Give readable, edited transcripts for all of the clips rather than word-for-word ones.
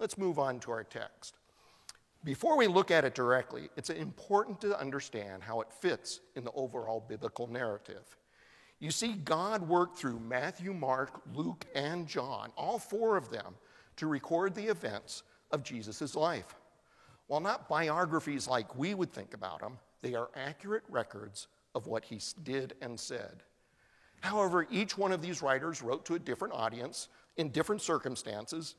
Let's move on to our text. Before we look at it directly, it's important to understand how it fits in the overall biblical narrative. You see, God worked through Matthew, Mark, Luke, and John, all four of them, to record the events of Jesus' life. While not biographies like we would think about them, they are accurate records of what he did and said. However, each one of these writers wrote to a different audience in different circumstances,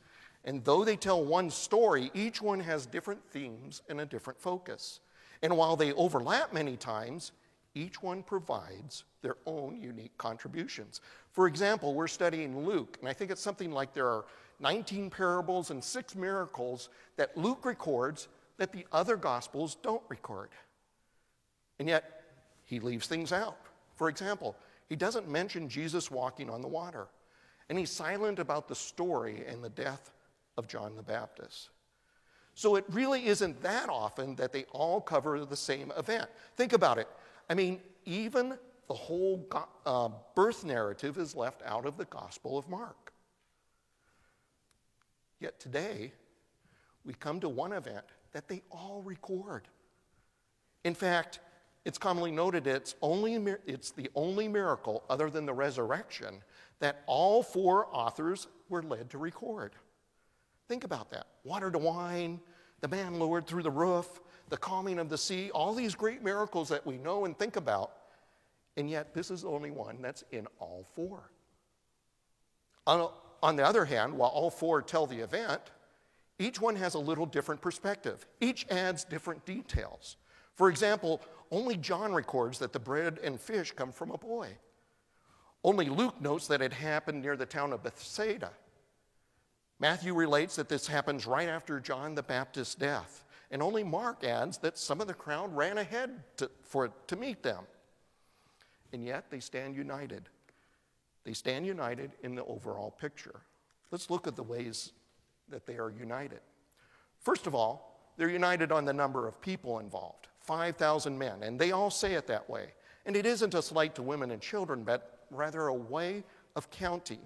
and though they tell one story, each one has different themes and a different focus. And while they overlap many times, each one provides their own unique contributions. For example, we're studying Luke, and I think it's something like there are 19 parables and 6 miracles that Luke records that the other Gospels don't record. And yet, he leaves things out. For example, he doesn't mention Jesus walking on the water, and he's silent about the story and the death of John the Baptist. So it really isn't that often that they all cover the same event. Think about it. I mean, even the whole birth narrative is left out of the Gospel of Mark. Yet today, we come to one event that they all record. In fact, it's commonly noted it's the only miracle other than the resurrection that all 4 authors were led to record. Think about that. Water to wine, the man lowered through the roof, the calming of the sea, all these great miracles that we know and think about, and yet this is the only one that's in all 4. On the other hand, while all 4 tell the event, each one has a little different perspective. Each adds different details. For example, only John records that the bread and fish come from a boy. Only Luke notes that it happened near the town of Bethsaida. Matthew relates that this happens right after John the Baptist's death. And only Mark adds that some of the crowd ran ahead to meet them. And yet they stand united. They stand united in the overall picture. Let's look at the ways that they are united. First of all, they're united on the number of people involved, 5,000 men, and they all say it that way. And it isn't a slight to women and children, but rather a way of counting.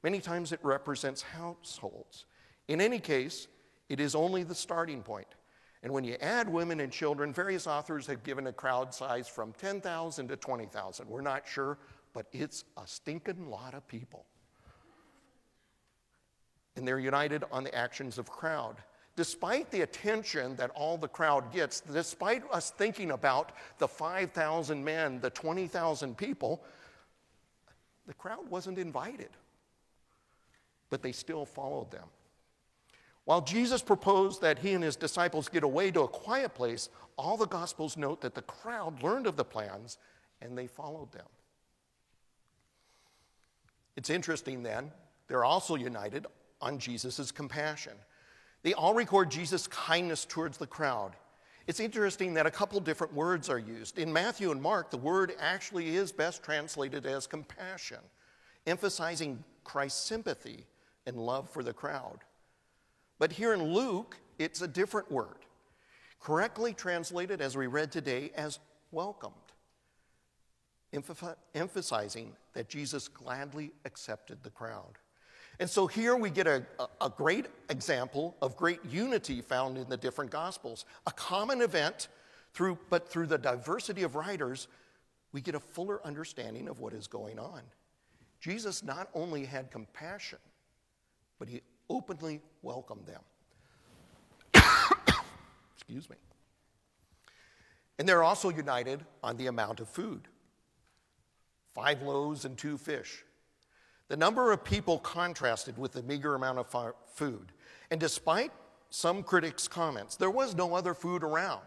Many times it represents households. In any case, it is only the starting point. And when you add women and children, various authors have given a crowd size from 10,000 to 20,000. We're not sure, but it's a stinking lot of people. And they're united on the actions of crowd. Despite the attention that all the crowd gets, despite us thinking about the 5,000 men, the 20,000 people, the crowd wasn't invited. But they still followed them. While Jesus proposed that he and his disciples get away to a quiet place, all the Gospels note that the crowd learned of the plans and they followed them. It's interesting then, they're also united on Jesus' compassion. They all record Jesus' kindness towards the crowd. It's interesting that a couple different words are used. In Matthew and Mark, the word actually is best translated as compassion, emphasizing Christ's sympathy and love for the crowd. But here in Luke, it's a different word, correctly translated, as we read today, as welcomed, emphasizing that Jesus gladly accepted the crowd. And so here we get a great example of great unity found in the different Gospels. A common event, but through the diversity of writers, we get a fuller understanding of what is going on. Jesus not only had compassion, but he openly welcomed them. Excuse me. And they're also united on the amount of food. 5 loaves and 2 fish. The number of people contrasted with the meager amount of food. And despite some critics' comments, there was no other food around.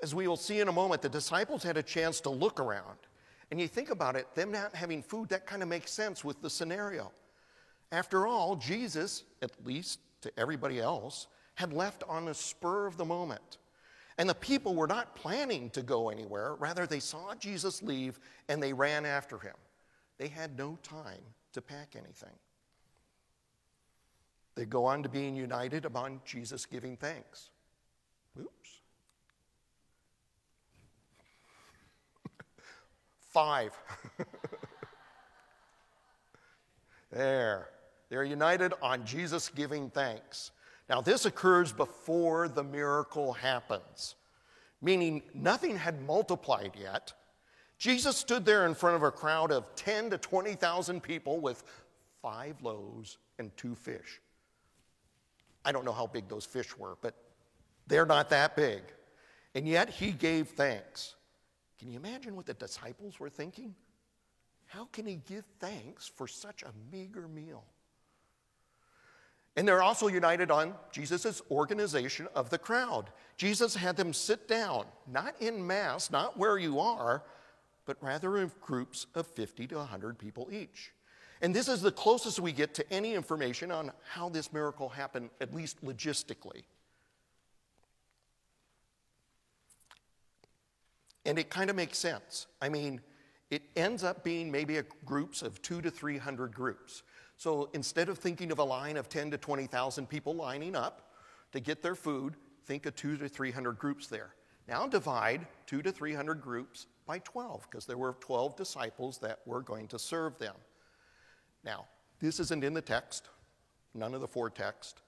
As we will see in a moment, the disciples had a chance to look around. And you think about it, them not having food, that kind of makes sense with the scenario. After all, Jesus, at least to everybody else, had left on the spur of the moment. And the people were not planning to go anywhere. Rather, they saw Jesus leave and they ran after him. They had no time to pack anything. They go on to being united upon Jesus giving thanks. Oops. 5. There. They're united on Jesus giving thanks. Now, this occurs before the miracle happens, meaning nothing had multiplied yet. Jesus stood there in front of a crowd of 10 to 20,000 people with 5 loaves and 2 fish. I don't know how big those fish were, but they're not that big. And yet he gave thanks. Can you imagine what the disciples were thinking? How can he give thanks for such a meager meal? And they're also united on Jesus' organization of the crowd. Jesus had them sit down, not en masse, not where you are, but rather in groups of 50 to 100 people each. And this is the closest we get to any information on how this miracle happened, at least logistically. And it kind of makes sense. I mean, it ends up being maybe groups of 200 to 300 groups. So instead of thinking of a line of 10 to 20,000 people lining up to get their food, think of 200 to 300 groups there. Now divide 200 to 300 groups by 12, because there were 12 disciples that were going to serve them. Now, this isn't in the text, none of the 4 texts,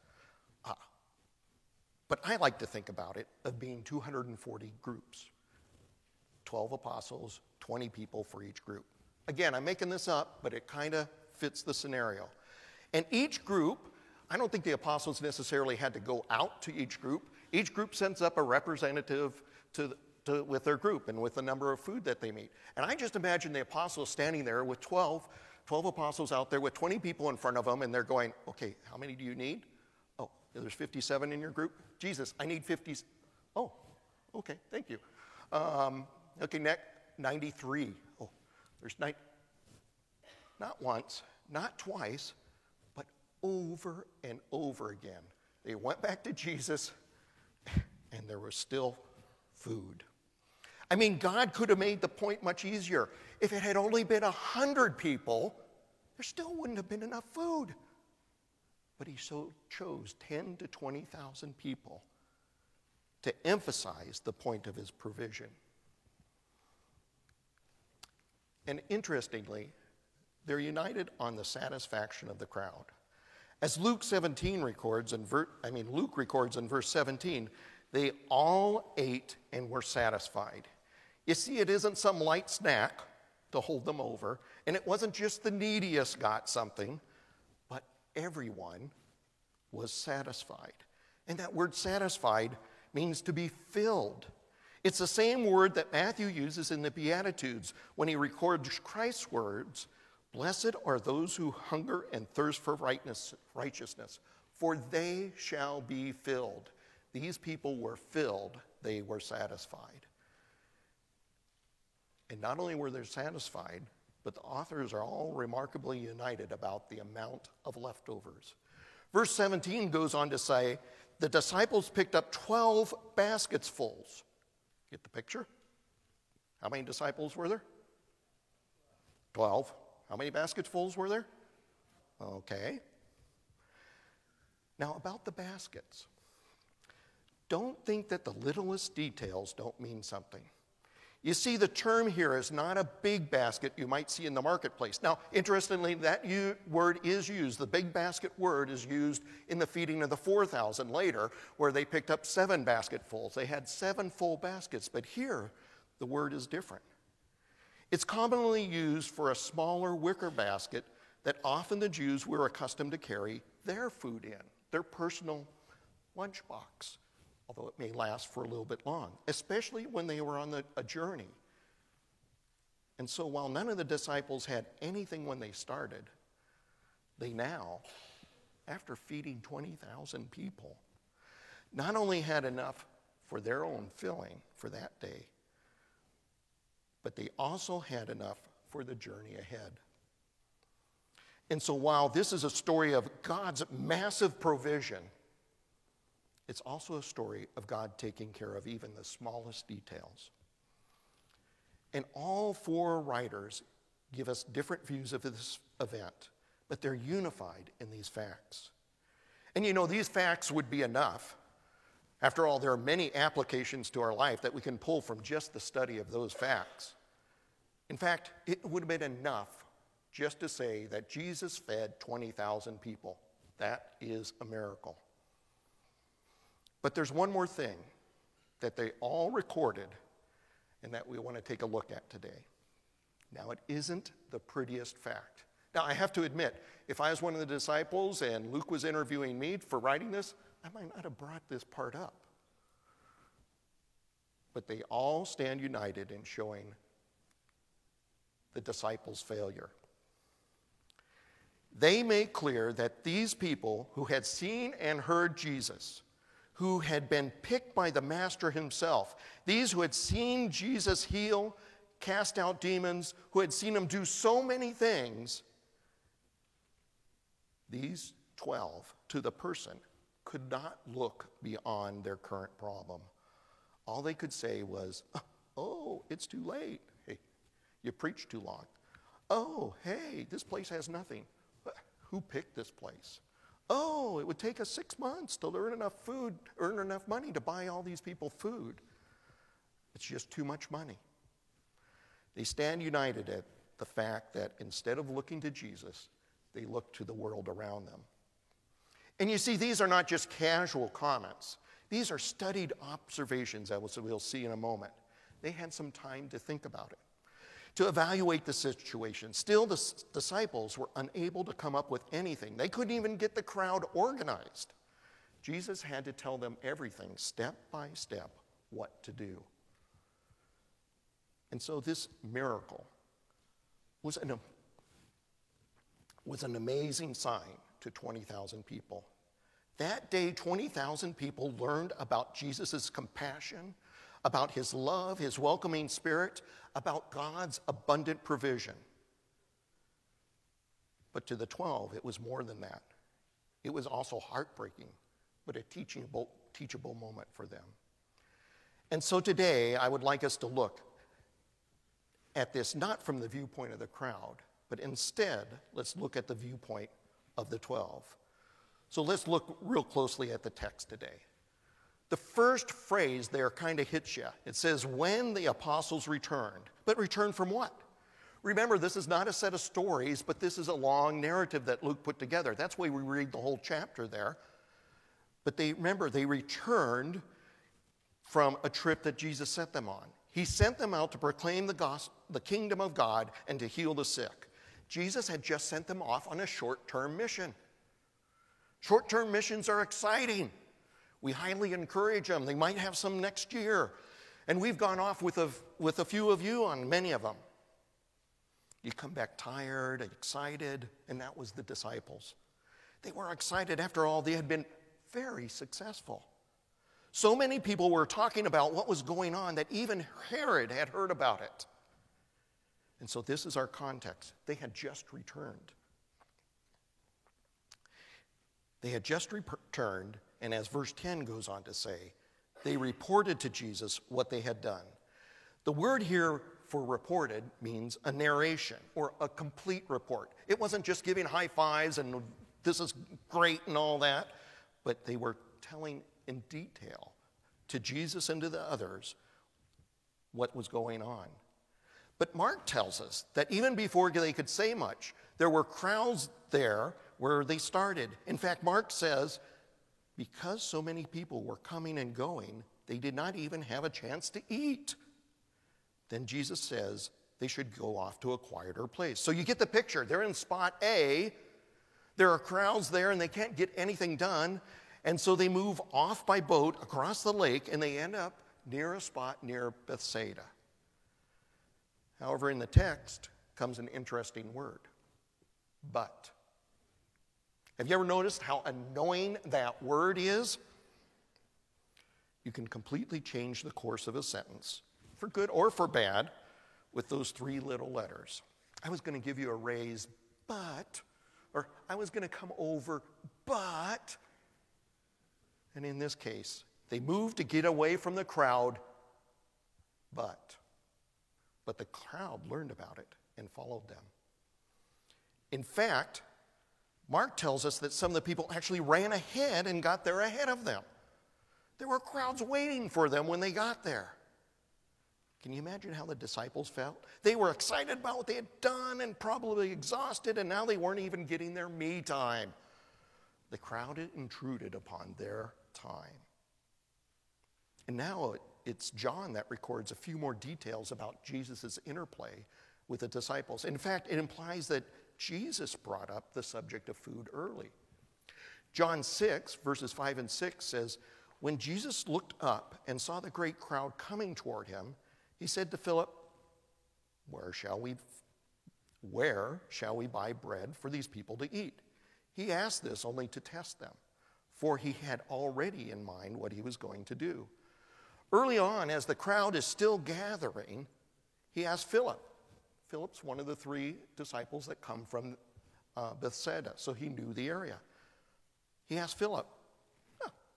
but I like to think about it of being 240 groups. 12 apostles, 20 people for each group. Again, I'm making this up, but it kind of fits the scenario. And each group, I don't think the apostles necessarily had to go out to each group. Each group sends up a representative with their group and with the number of food that they meet. And I just imagine the apostles standing there with 12 apostles out there with 20 people in front of them, and they're going, okay, how many do you need? Oh, there's 57 in your group? Jesus, I need 50. Oh, okay, thank you. Okay, next, 93. Oh, there's not once, not twice, but over and over again. They went back to Jesus, and there was still food. I mean, God could have made the point much easier. If it had only been 100 people, there still wouldn't have been enough food. But he so chose 10 to 20,000 people to emphasize the point of his provision. And interestingly, they're united on the satisfaction of the crowd. As Luke records in verse 17, they all ate and were satisfied. You see, it isn't some light snack to hold them over, and it wasn't just the neediest got something, but everyone was satisfied. And that word satisfied means to be filled. It's the same word that Matthew uses in the Beatitudes when he records Christ's words, "Blessed are those who hunger and thirst for righteousness, for they shall be filled." These people were filled, they were satisfied. And not only were they satisfied, but the authors are all remarkably united about the amount of leftovers. Verse 17 goes on to say, the disciples picked up 12 baskets full. Get the picture? How many disciples were there? 12. How many baskets full were there? Okay. Now about the baskets. Don't think that the littlest details don't mean something. You see, the term here is not a big basket you might see in the marketplace. Now, interestingly, that word is used. The big basket word is used in the feeding of the 4,000 later, where they picked up 7 basketfuls. They had 7 full baskets, but here the word is different. It's commonly used for a smaller wicker basket that often the Jews were accustomed to carry their food in, their personal lunchbox, although it may last for a little bit long, especially when they were on a journey. And so while none of the disciples had anything when they started, they now, after feeding 20,000 people, not only had enough for their own filling for that day, but they also had enough for the journey ahead. And so while this is a story of God's massive provision, it's also a story of God taking care of even the smallest details. And all 4 writers give us different views of this event, but they're unified in these facts. And you know, these facts would be enough. After all, there are many applications to our life that we can pull from just the study of those facts. In fact, it would have been enough just to say that Jesus fed 20,000 people. That is a miracle. But there's one more thing that they all recorded and that we want to take a look at today. Now, it isn't the prettiest fact. Now, I have to admit, if I was one of the disciples and Luke was interviewing me for writing this, I might not have brought this part up. But they all stand united in showing the disciples' failure. They make clear that these people who had seen and heard Jesus, who had been picked by the Master himself, these who had seen Jesus heal, cast out demons, who had seen him do so many things, these 12, to the person, could not look beyond their current problem. All they could say was, oh, it's too late. Hey, you preached too long. Oh, hey, this place has nothing. Who picked this place? Oh, it would take us 6 months to earn enough money to buy all these people food. It's just too much money. They stand united at the fact that instead of looking to Jesus, they look to the world around them. And you see, these are not just casual comments. These are studied observations, as we'll see in a moment. They had some time to think about it, to evaluate the situation. Still, the disciples were unable to come up with anything. They couldn't even get the crowd organized. Jesus had to tell them everything, step by step, what to do. And so this miracle was an amazing sign to 20,000 people. That day, 20,000 people learned about Jesus' compassion, about his love, his welcoming spirit, about God's abundant provision. But to the 12, it was more than that. It was also heartbreaking, but a teachable moment for them. And so today, I would like us to look at this not from the viewpoint of the crowd, but instead, let's look at the viewpoint of the 12. So let's look real closely at the text today. The first phrase there kind of hits you. It says, when the apostles returned. But returned from what? Remember, this is not a set of stories, but this is a long narrative that Luke put together. That's why we read the whole chapter there. But they returned from a trip that Jesus sent them on. He sent them out to proclaim the kingdom of God and to heal the sick. Jesus had just sent them off on a short-term mission. Short-term missions are exciting. We highly encourage them. They might have some next year. And we've gone off with a few of you on many of them. You come back tired, excited, and that was the disciples. They were excited. After all, they had been very successful. So many people were talking about what was going on that even Herod had heard about it. And so this is our context. They had just returned. They had just returned, and as verse 10 goes on to say, they reported to Jesus what they had done. The word here for reported means a narration or a complete report. It wasn't just giving high fives and this is great and all that, but they were telling in detail to Jesus and to the others what was going on. But Mark tells us that even before they could say much, there were crowds there where they started. In fact, Mark says, because so many people were coming and going, they did not even have a chance to eat. Then Jesus says they should go off to a quieter place. So you get the picture. They're in spot A. There are crowds there and they can't get anything done. And so they move off by boat across the lake and they end up near a spot near Bethsaida. However, in the text comes an interesting word, but. Have you ever noticed how annoying that word is? You can completely change the course of a sentence, for good or for bad, with those three little letters. I was going to give you a raise, but, or I was going to come over, but. And in this case, they moved to get away from the crowd, but the crowd learned about it and followed them. In fact, Mark tells us that some of the people actually ran ahead and got there ahead of them. There were crowds waiting for them when they got there. Can you imagine how the disciples felt? They were excited about what they had done and probably exhausted, and now they weren't even getting their me time. The crowd had intruded upon their time. And now it's John that records a few more details about Jesus' interplay with the disciples. In fact, it implies that Jesus brought up the subject of food early. John 6, verses 5 and 6 says, "When Jesus looked up and saw the great crowd coming toward him, he said to Philip, 'Where shall we buy bread for these people to eat?' He asked this only to test them, for he had already in mind what he was going to do. Early on, as the crowd is still gathering, he asked Philip. Philip's one of the 3 disciples that come from Bethsaida, so he knew the area. He asked Philip,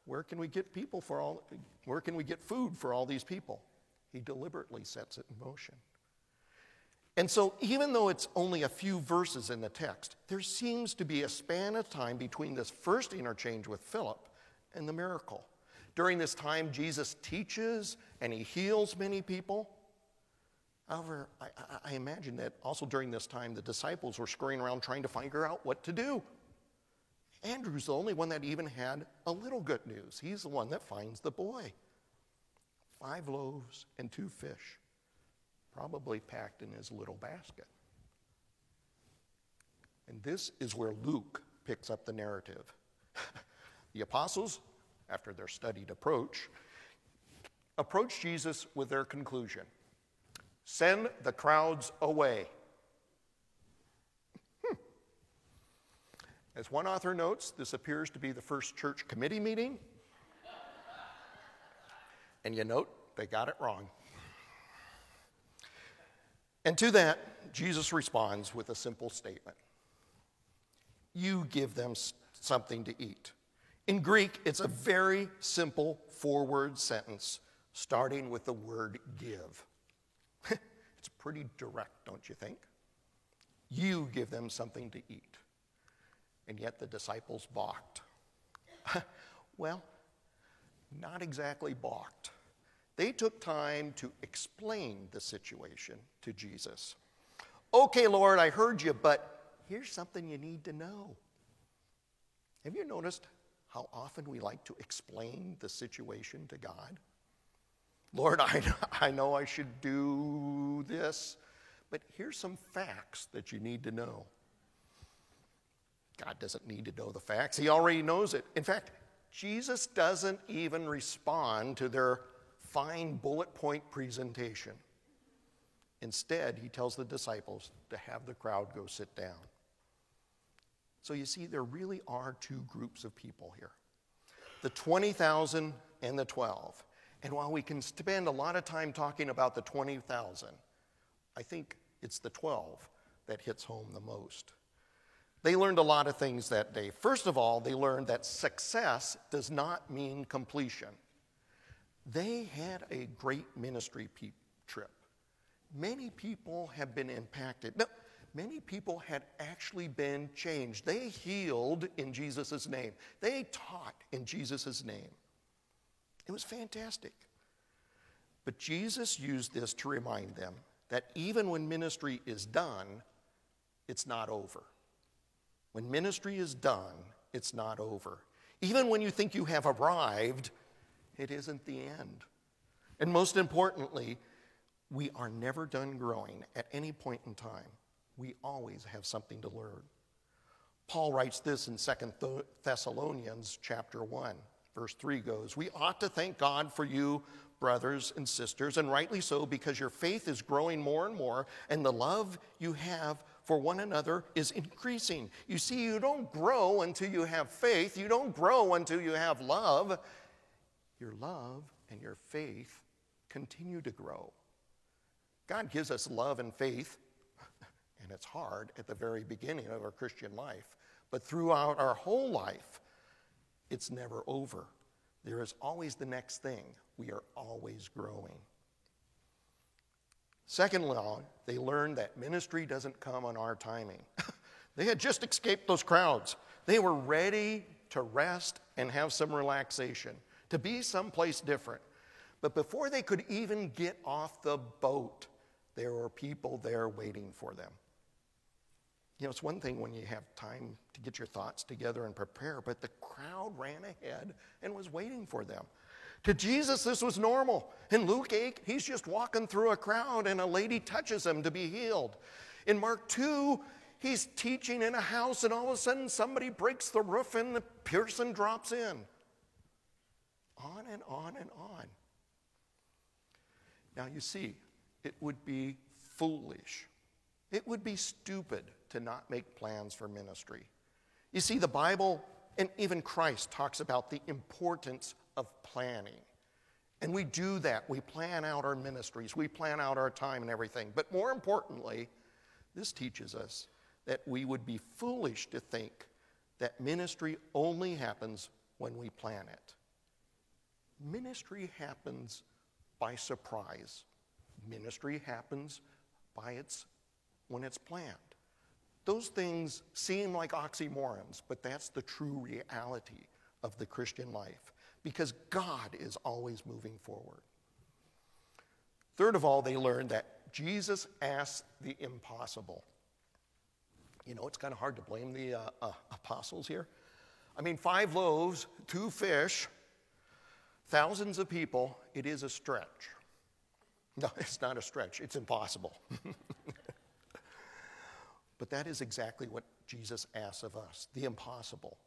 where can we get food for all these people? He deliberately sets it in motion. And so even though it's only a few verses in the text, there seems to be a span of time between this first interchange with Philip and the miracle. During this time, Jesus teaches and he heals many people. However, I imagine that also during this time, the disciples were scurrying around trying to figure out what to do. Andrew's the only one that even had a little good news. He's the one that finds the boy. 5 loaves and 2 fish, probably packed in his little basket. And this is where Luke picks up the narrative. The apostles, after their studied approach Jesus with their conclusion: send the crowds away. As one author notes, this appears to be the first church committee meeting. And you note, they got it wrong. And to that, Jesus responds with a simple statement: you give them something to eat. In Greek, it's a very simple 4-word sentence starting with the word give. It's pretty direct, don't you think? You give them something to eat. And yet the disciples balked. Well, not exactly balked. They took time to explain the situation to Jesus. Okay, Lord, I heard you, but here's something you need to know. Have you noticed how often we like to explain the situation to God? Lord, I know I should do this, but here's some facts that you need to know. God doesn't need to know the facts. He already knows it. In fact, Jesus doesn't even respond to their fine bullet point presentation. Instead, he tells the disciples to have the crowd go sit down. So you see, there really are 2 groups of people here: the 20,000 and the 12. And while we can spend a lot of time talking about the 20,000, I think it's the 12 that hits home the most. They learned a lot of things that day. First of all, they learned that success does not mean completion. They had a great ministry trip. Many people have been impacted. No, many people had actually been changed. They healed in Jesus' name. They taught in Jesus' name. It was fantastic. But Jesus used this to remind them that even when ministry is done, it's not over. When ministry is done, it's not over. Even when you think you have arrived, it isn't the end. And most importantly, we are never done growing at any point in time. We always have something to learn. Paul writes this in 2 Thessalonians chapter 1, verse 3 goes, we ought to thank God for you, brothers and sisters, and rightly so, because your faith is growing more and more, and the love you have for one another is increasing. You see, you don't grow until you have faith. You don't grow until you have love. Your love and your faith continue to grow. God gives us love and faith, and it's hard at the very beginning of our Christian life, but throughout our whole life, it's never over. There is always the next thing. We are always growing. Secondly, they learned that ministry doesn't come on our timing. They had just escaped those crowds. They were ready to rest and have some relaxation, to be someplace different. But before they could even get off the boat, there were people there waiting for them. You know, it's one thing when you have time to get your thoughts together and prepare, but the crowd ran ahead and was waiting for them. To Jesus, this was normal. In Luke 8, he's just walking through a crowd and a lady touches him to be healed. In Mark 2, he's teaching in a house and all of a sudden somebody breaks the roof and the person drops in. On and on and on. Now you see, it would be foolish. It would be stupid to not make plans for ministry. You see, the Bible and even Christ talks about the importance of planning. And we do that. We plan out our ministries. We plan out our time and everything. But more importantly, this teaches us that we would be foolish to think that ministry only happens when we plan it. Ministry happens by surprise. Ministry happens when it's planned. Those things seem like oxymorons, but that's the true reality of the Christian life, because God is always moving forward. Third of all, they learned that Jesus asked the impossible. You know, it's kind of hard to blame the apostles here. I mean, 5 loaves, 2 fish, thousands of people, it is a stretch. No, it's not a stretch. It's impossible. But that is exactly what Jesus asks of us, the impossible.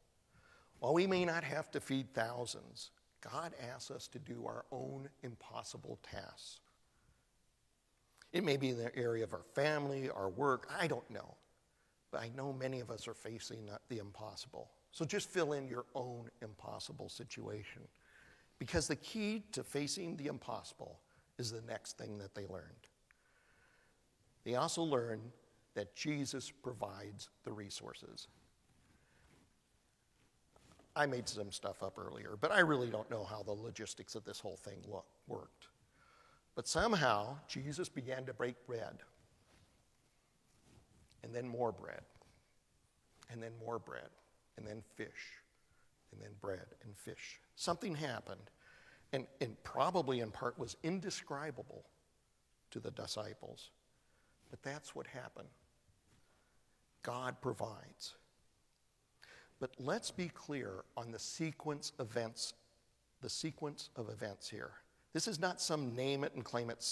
While we may not have to feed thousands, God asks us to do our own impossible tasks. It may be in the area of our family, our work, I don't know. But I know many of us are facing the impossible. So just fill in your own impossible situation. Because the key to facing the impossible is the next thing that they learned. They also learned that Jesus provides the resources. I made some stuff up earlier, but I really don't know how the logistics of this whole thing worked. But somehow, Jesus began to break bread, and then more bread, and then more bread, and then fish, and then bread and fish. Something happened, and probably in part was indescribable to the disciples. But that's what happened. God provides. But let's be clear on the sequence of events here. This is not some name it and claim it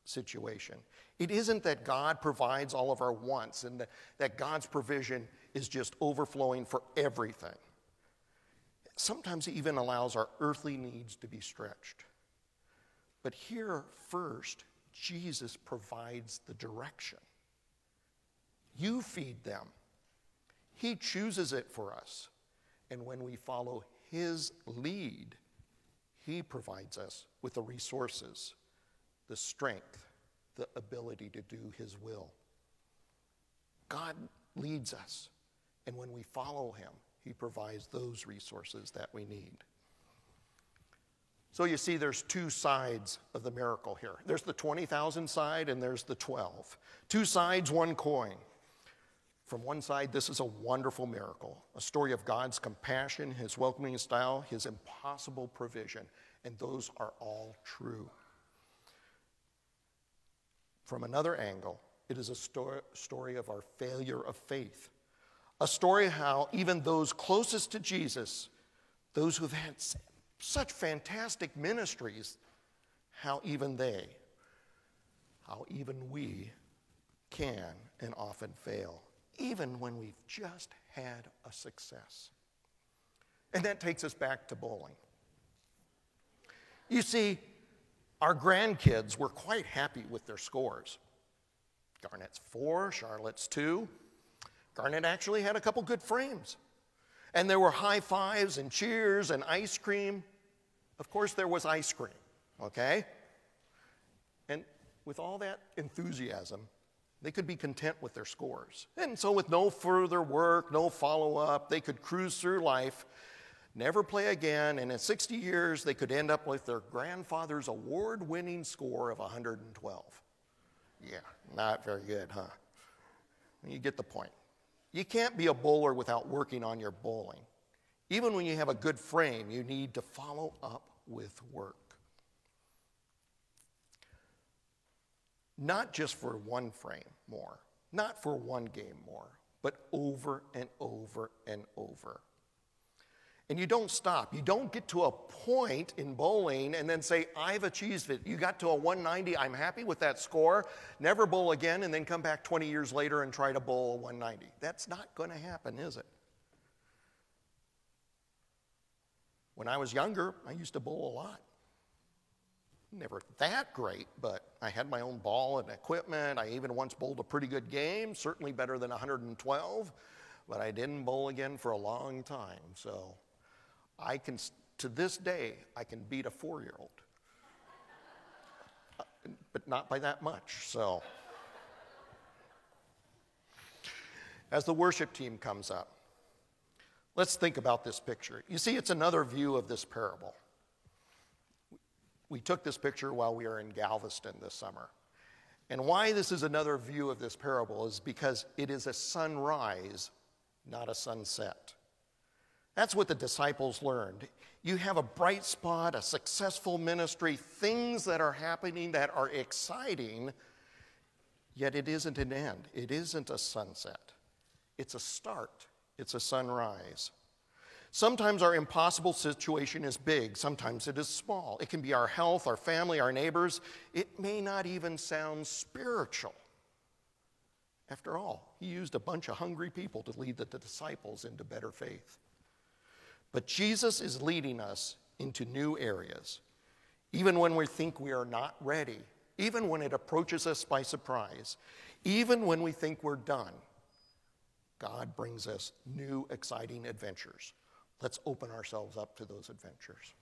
situation. It isn't that God provides all of our wants and that God's provision is just overflowing for everything. Sometimes he even allows our earthly needs to be stretched. But here, first, Jesus provides the direction. You feed them. He chooses it for us. And when we follow his lead, he provides us with the resources, the strength, the ability to do his will. God leads us. And when we follow him, he provides those resources that we need. So you see, there's 2 sides of the miracle here. There's the 20,000 side and there's the 12. 2 sides, 1 coin. From one side, this is a wonderful miracle, a story of God's compassion, his welcoming style, his impossible provision, and those are all true. From another angle, it is a story of our failure of faith, a story of how even those closest to Jesus, those who've had such fantastic ministries, how even we can and often fail, even when we've just had a success. And that takes us back to bowling. You see, our grandkids were quite happy with their scores. Garnett's 4, Charlotte's 2. Garnett actually had a couple good frames. And there were high fives and cheers and ice cream. Of course, there was ice cream, okay? And with all that enthusiasm, they could be content with their scores. And so with no further work, no follow-up, they could cruise through life, never play again, and in 60 years, they could end up with their grandfather's award-winning score of 112. Yeah, not very good, huh? You get the point. You can't be a bowler without working on your bowling. Even when you have a good frame, you need to follow up with work. not just for one frame more, not for one game more, but over and over and over. And you don't stop. You don't get to a point in bowling and then say, I've achieved it. You got to a 190, I'm happy with that score, never bowl again, and then come back 20 years later and try to bowl a 190. That's not going to happen, is it? When I was younger, I used to bowl a lot. Never that great, but I had my own ball and equipment. I even once bowled a pretty good game, certainly better than 112, but I didn't bowl again for a long time. So I can, to this day, I can beat a 4-year-old, but not by that much. So as the worship team comes up, let's think about this picture. You see, it's another view of this parable. We took this picture while we were in Galveston this summer. And why this is another view of this parable is because it is a sunrise, not a sunset. That's what the disciples learned. You have a bright spot, a successful ministry, things that are happening that are exciting, yet it isn't an end. It isn't a sunset. It's a start. It's a sunrise. Sometimes our impossible situation is big. Sometimes it is small. It can be our health, our family, our neighbors. It may not even sound spiritual. After all, he used a bunch of hungry people to lead the disciples into better faith. But Jesus is leading us into new areas. Even when we think we are not ready, even when it approaches us by surprise, even when we think we're done, God brings us new, exciting adventures. Let's open ourselves up to those adventures.